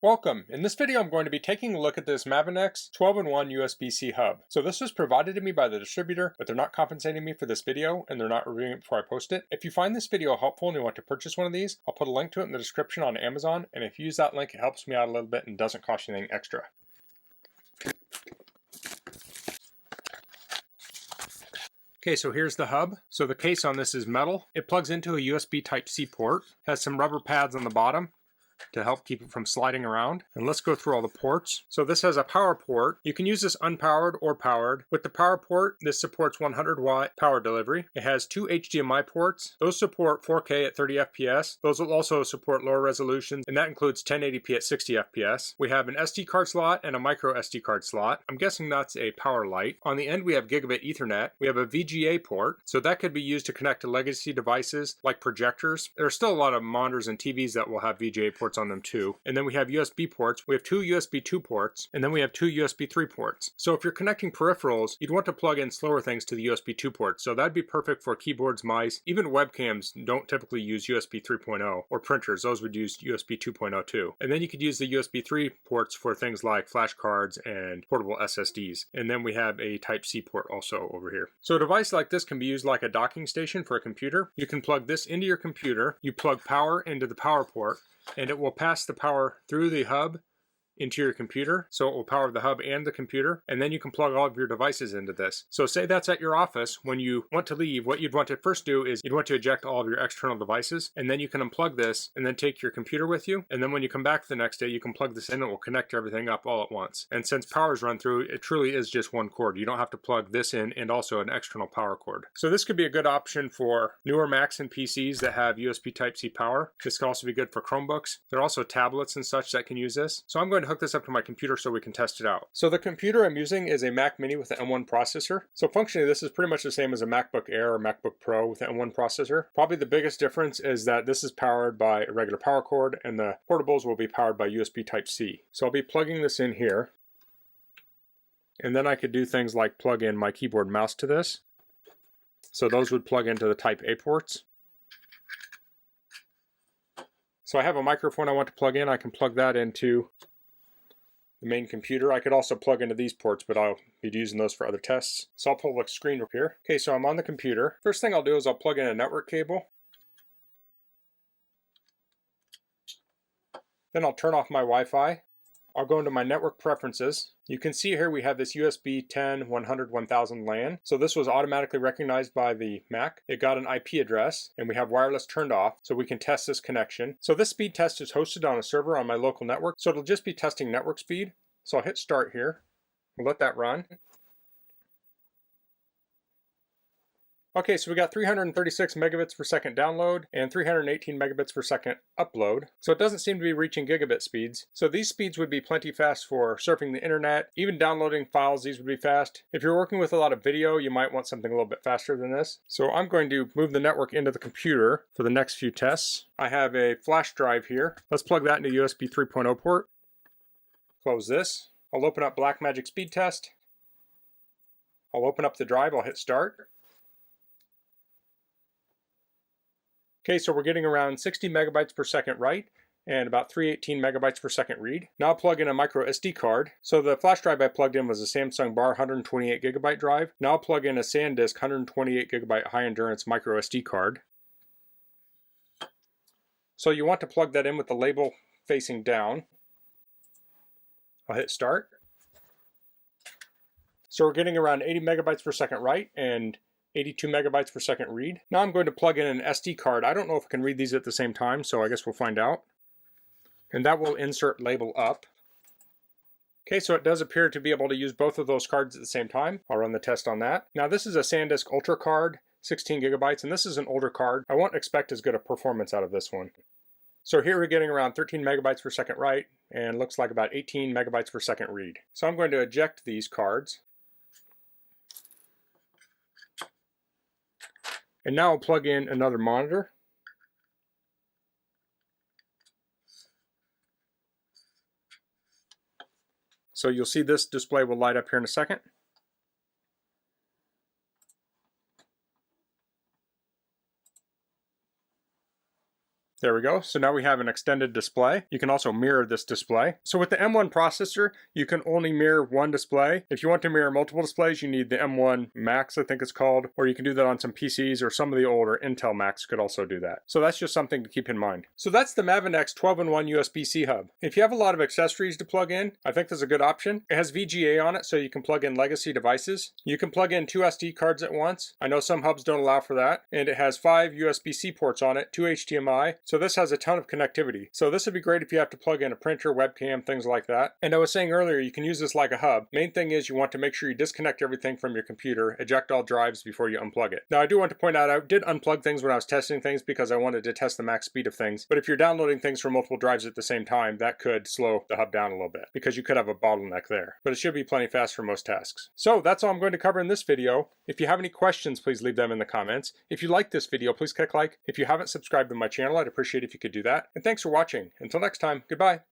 Welcome. In this video I'm going to be taking a look at this MAVINEX 12-in-1 USB-C hub. So this was provided to me by the distributor, but they're not compensating me for this video and they're not reviewing it before I post it. If you find this video helpful and you want to purchase one of these, I'll put a link to it in the description on Amazon, and if you use that link it helps me out a little bit and doesn't cost you anything extra. Okay, so here's the hub. So the case on this is metal. It plugs into a USB Type-C port, has some rubber pads on the bottom to help keep it from sliding around. And let's go through all the ports. So this has a power port. You can use this unpowered or powered. With the power port, this supports 100-watt power delivery. It has two HDMI ports. Those support 4K at 30 FPS. Those will also support lower resolutions, and that includes 1080p at 60 FPS. We have an SD card slot and a micro SD card slot. I'm guessing that's a power light. On the end we have gigabit Ethernet. We have a VGA port, so that could be used to connect to legacy devices like projectors. There are still a lot of monitors and TVs that will have VGA ports on them too. And then we have USB ports. We have two USB 2 ports, and then we have two USB 3 ports. So if you're connecting peripherals, you'd want to plug in slower things to the USB 2 ports. So that'd be perfect for keyboards, mice. Even webcams don't typically use USB 3.0, or printers, those would use USB 2.0 too. And then you could use the USB 3 ports for things like flash cards and portable SSDs. And then we have a Type-C port also over here. So a device like this can be used like a docking station for a computer. You can plug this into your computer, you plug power into the power port, and it will pass the power through the hub into your computer, so it will power the hub and the computer, and then you can plug all of your devices into this. So say that's at your office. When you want to leave, what you'd want to first do is you'd want to eject all of your external devices, and then you can unplug this and then take your computer with you, and then when you come back the next day you can plug this in and it will connect everything up all at once. And since power's run through, it truly is just one cord. You don't have to plug this in and also an external power cord. So this could be a good option for newer Macs and PCs that have USB Type-C power. This could also be good for Chromebooks. There are also tablets and such that can use this. So I'm going to hook this up to my computer so we can test it out. So the computer I'm using is a Mac Mini with an M1 processor. So functionally this is pretty much the same as a MacBook Air or MacBook Pro with an M1 processor. Probably the biggest difference is that this is powered by a regular power cord and the portables will be powered by USB Type-C. So I'll be plugging this in here. And then I could do things like plug in my keyboard and mouse to this. So those would plug into the Type A ports. So I have a microphone I want to plug in. I can plug that into the main computer. I could also plug into these ports, but I'll be using those for other tests. So I'll pull a screen up here. Okay, so I'm on the computer. First thing I'll do is I'll plug in a network cable. Then I'll turn off my Wi-Fi. I'll go into my network preferences. You can see here we have this USB 10, 100, 1000 LAN. So this was automatically recognized by the Mac. It got an IP address and we have wireless turned off so we can test this connection. So this speed test is hosted on a server on my local network. So it'll just be testing network speed. So I'll hit start here. We'll let that run. Okay, so we got 336 megabits per second download and 318 megabits per second upload. So it doesn't seem to be reaching gigabit speeds. So these speeds would be plenty fast for surfing the internet. Even downloading files, these would be fast. If you're working with a lot of video, you might want something a little bit faster than this. So I'm going to move the network into the computer for the next few tests. I have a flash drive here. Let's plug that into USB 3.0 port. Close this. I'll open up Blackmagic Speed Test. I'll open up the drive. I'll hit start. Okay, so we're getting around 60 megabytes per second write and about 318 megabytes per second read. Now I'll plug in a micro SD card. So the flash drive I plugged in was a Samsung Bar 128 gigabyte drive. Now I'll plug in a SanDisk 128 gigabyte high endurance micro SD card. So you want to plug that in with the label facing down. I'll hit start. So we're getting around 80 megabytes per second write and 82 megabytes per second read. Now I'm going to plug in an SD card. I don't know if I can read these at the same time, so I guess we'll find out. And that will insert label up. Okay, so it does appear to be able to use both of those cards at the same time. I'll run the test on that. Now this is a SanDisk Ultra card, 16 gigabytes, and this is an older card. I won't expect as good a performance out of this one. So here we're getting around 13 megabytes per second write, and looks like about 18 megabytes per second read. So I'm going to eject these cards. And now I'll plug in another monitor. So you'll see this display will light up here in a second. There we go. So now we have an extended display. You can also mirror this display. So with the M1 processor, you can only mirror one display. If you want to mirror multiple displays, you need the M1 Max, I think it's called, or you can do that on some PCs, or some of the older Intel Macs could also do that. So that's just something to keep in mind. So that's the MAVINEX 12-in-1 USB-C hub. If you have a lot of accessories to plug in, I think this is a good option. It has VGA on it, so you can plug in legacy devices. You can plug in 2 SD cards at once. I know some hubs don't allow for that. And it has 5 USB-C ports on it, 2 HDMI. So this has a ton of connectivity. So this would be great if you have to plug in a printer, webcam, things like that. And I was saying earlier, you can use this like a hub. Main thing is you want to make sure you disconnect everything from your computer, eject all drives before you unplug it. Now I do want to point out, I did unplug things when I was testing things because I wanted to test the max speed of things. But if you're downloading things from multiple drives at the same time, that could slow the hub down a little bit because you could have a bottleneck there. But it should be plenty fast for most tasks. So that's all I'm going to cover in this video. If you have any questions, please leave them in the comments. If you like this video, please click like. If you haven't subscribed to my channel, I'd appreciate if you could do that. And thanks for watching. Until next time, goodbye.